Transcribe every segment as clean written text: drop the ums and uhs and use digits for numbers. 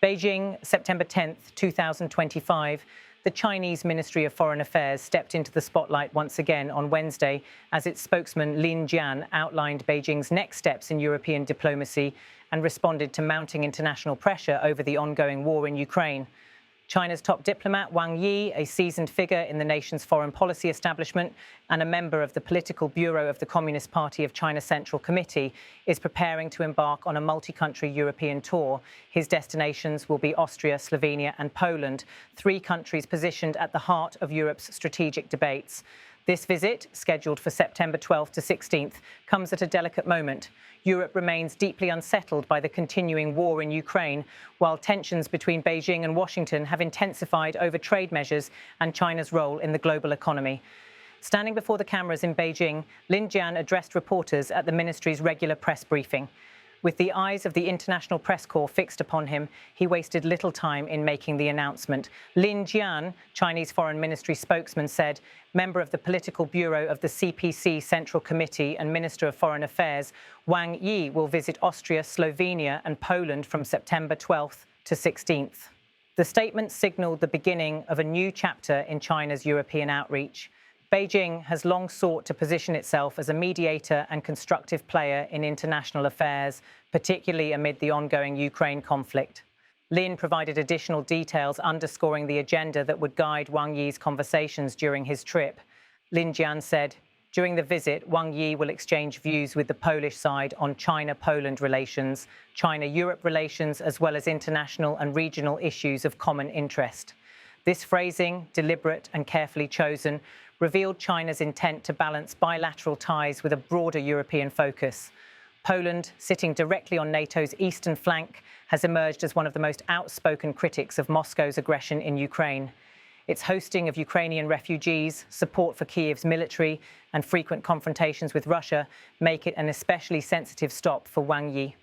Beijing, September 10th, 2025. The Chinese Ministry of Foreign Affairs stepped into the spotlight once again on Wednesday as its spokesman Lin Jian outlined Beijing's next steps in European diplomacy and responded to mounting international pressure over the ongoing war in Ukraine. China's top diplomat, Wang Yi, a seasoned figure in the nation's foreign policy establishment and a member of the political bureau of the Communist Party of China Central Committee, is preparing to embark on a multi-country European tour. His destinations will be Austria, Slovenia and Poland, three countries positioned at the heart of Europe's strategic debates. This visit, scheduled for September 12th to 16th, comes at a delicate moment. Europe remains deeply unsettled by the continuing war in Ukraine, while tensions between Beijing and Washington have intensified over trade measures and China's role in the global economy. Standing before the cameras in Beijing, Lin Jian addressed reporters at the ministry's regular press briefing. With the eyes of the international press corps fixed upon him, he wasted little time in making the announcement. Lin Jian, Chinese Foreign Ministry spokesman, said, member of the political bureau of the CPC Central Committee and Minister of Foreign Affairs, Wang Yi will visit Austria, Slovenia and Poland from September 12th to 16th. The statement signalled the beginning of a new chapter in China's European outreach. Beijing has long sought to position itself as a mediator and constructive player in international affairs, particularly amid the ongoing Ukraine conflict. Lin provided additional details underscoring the agenda that would guide Wang Yi's conversations during his trip. Lin Jian said, during the visit, Wang Yi will exchange views with the Polish side on China-Poland relations, China-Europe relations, as well as international and regional issues of common interest. This phrasing, deliberate and carefully chosen, revealed China's intent to balance bilateral ties with a broader European focus. Poland, sitting directly on NATO's eastern flank, has emerged as one of the most outspoken critics of Moscow's aggression in Ukraine. Its hosting of Ukrainian refugees, support for Kyiv's military, and frequent confrontations with Russia make it an especially sensitive stop for Wang Yi.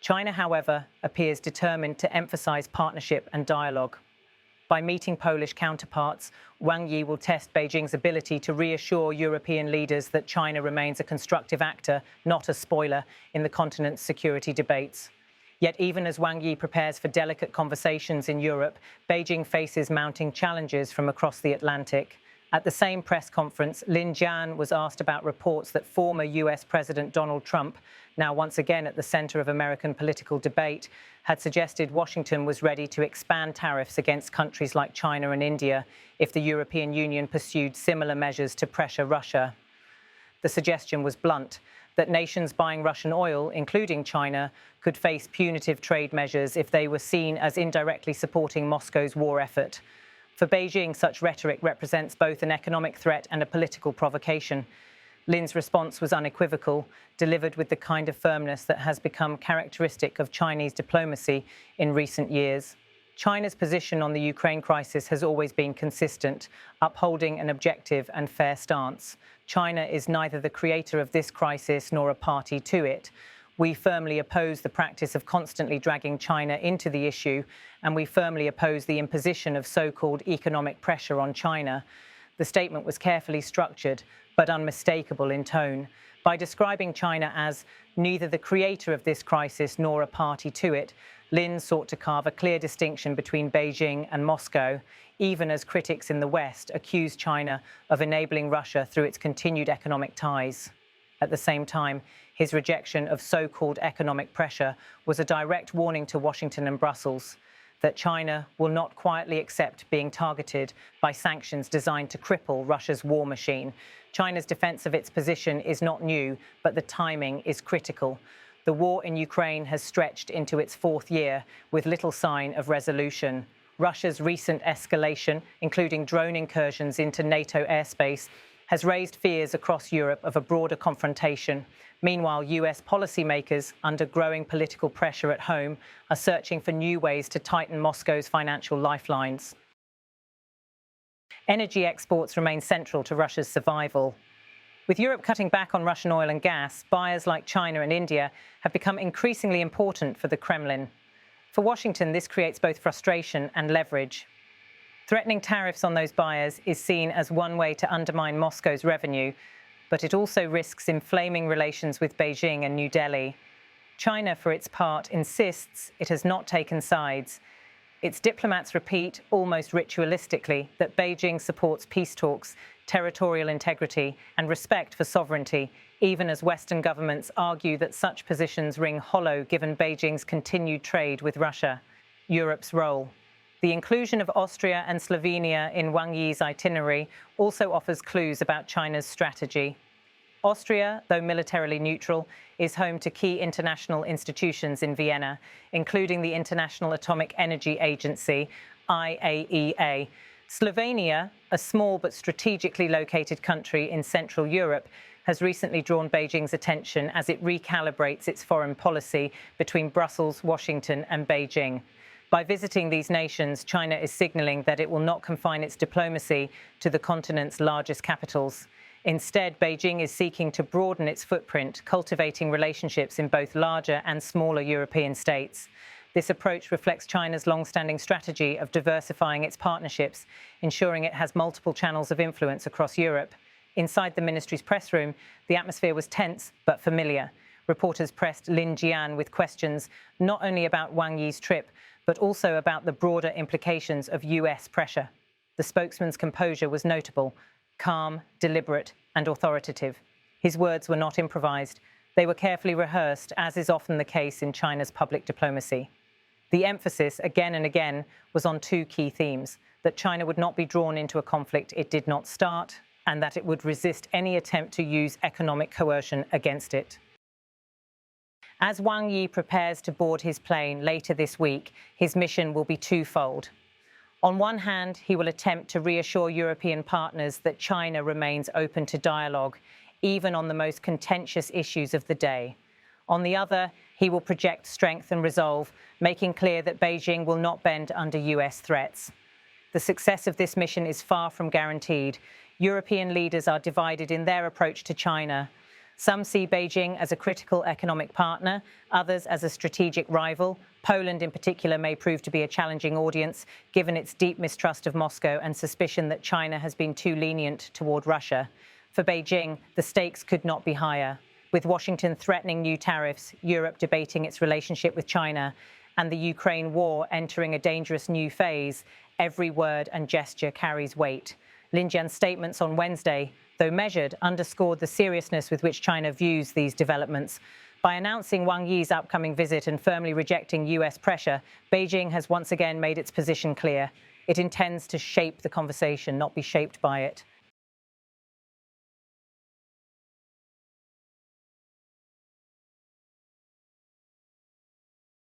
China, however, appears determined to emphasize partnership and dialogue. By meeting Polish counterparts, Wang Yi will test Beijing's ability to reassure European leaders that China remains a constructive actor, not a spoiler, in the continent's security debates. Yet even as Wang Yi prepares for delicate conversations in Europe, Beijing faces mounting challenges from across the Atlantic. At the same press conference, Lin Jian was asked about reports that former US President Donald Trump, now once again at the center of American political debate, had suggested Washington was ready to expand tariffs against countries like China and India if the European Union pursued similar measures to pressure Russia. The suggestion was blunt, that nations buying Russian oil, including China, could face punitive trade measures if they were seen as indirectly supporting Moscow's war effort. For Beijing, such rhetoric represents both an economic threat and a political provocation. Lin's response was unequivocal, delivered with the kind of firmness that has become characteristic of Chinese diplomacy in recent years. China's position on the Ukraine crisis has always been consistent, upholding an objective and fair stance. China is neither the creator of this crisis nor a party to it. We firmly oppose the practice of constantly dragging China into the issue, and we firmly oppose the imposition of so-called economic pressure on China. The statement was carefully structured, but unmistakable in tone. By describing China as neither the creator of this crisis nor a party to it, Lin sought to carve a clear distinction between Beijing and Moscow, even as critics in the West accuse China of enabling Russia through its continued economic ties. At the same time, his rejection of so-called economic pressure was a direct warning to Washington and Brussels that China will not quietly accept being targeted by sanctions designed to cripple Russia's war machine. China's defense of its position is not new, but the timing is critical. The war in Ukraine has stretched into its fourth year with little sign of resolution. Russia's recent escalation, including drone incursions into NATO airspace, has raised fears across Europe of a broader confrontation. Meanwhile, US policymakers, under growing political pressure at home, are searching for new ways to tighten Moscow's financial lifelines. Energy exports remain central to Russia's survival. With Europe cutting back on Russian oil and gas, buyers like China and India have become increasingly important for the Kremlin. For Washington, this creates both frustration and leverage. Threatening tariffs on those buyers is seen as one way to undermine Moscow's revenue, but it also risks inflaming relations with Beijing and New Delhi. China, for its part, insists it has not taken sides. Its diplomats repeat, almost ritualistically, that Beijing supports peace talks, territorial integrity, and respect for sovereignty, even as Western governments argue that such positions ring hollow given Beijing's continued trade with Russia. Europe's role. The inclusion of Austria and Slovenia in Wang Yi's itinerary also offers clues about China's strategy. Austria, though militarily neutral, is home to key international institutions in Vienna, including the International Atomic Energy Agency, IAEA. Slovenia, a small but strategically located country in Central Europe, has recently drawn Beijing's attention as it recalibrates its foreign policy between Brussels, Washington, and Beijing. By visiting these nations, China is signaling that it will not confine its diplomacy to the continent's largest capitals. Instead, Beijing is seeking to broaden its footprint, cultivating relationships in both larger and smaller European states. This approach reflects China's long-standing strategy of diversifying its partnerships, ensuring it has multiple channels of influence across Europe. Inside the ministry's press room, the atmosphere was tense but familiar. Reporters pressed Lin Jian with questions not only about Wang Yi's trip, but also about the broader implications of US pressure. The spokesman's composure was notable, calm, deliberate, and authoritative. His words were not improvised. They were carefully rehearsed, as is often the case in China's public diplomacy. The emphasis, again and again, was on two key themes: that China would not be drawn into a conflict it did not start, and that it would resist any attempt to use economic coercion against it. As Wang Yi prepares to board his plane later this week, his mission will be twofold. On one hand, he will attempt to reassure European partners that China remains open to dialogue, even on the most contentious issues of the day. On the other, he will project strength and resolve, making clear that Beijing will not bend under US threats. The success of this mission is far from guaranteed. European leaders are divided in their approach to China. Some see Beijing as a critical economic partner, others as a strategic rival. Poland, in particular, may prove to be a challenging audience, given its deep mistrust of Moscow and suspicion that China has been too lenient toward Russia. For Beijing, the stakes could not be higher. With Washington threatening new tariffs, Europe debating its relationship with China, and the Ukraine war entering a dangerous new phase, every word and gesture carries weight. Lin Jian's statements on Wednesday, though measured, underscored the seriousness with which China views these developments. By announcing Wang Yi's upcoming visit and firmly rejecting US pressure, Beijing has once again made its position clear. It intends to shape the conversation, not be shaped by it.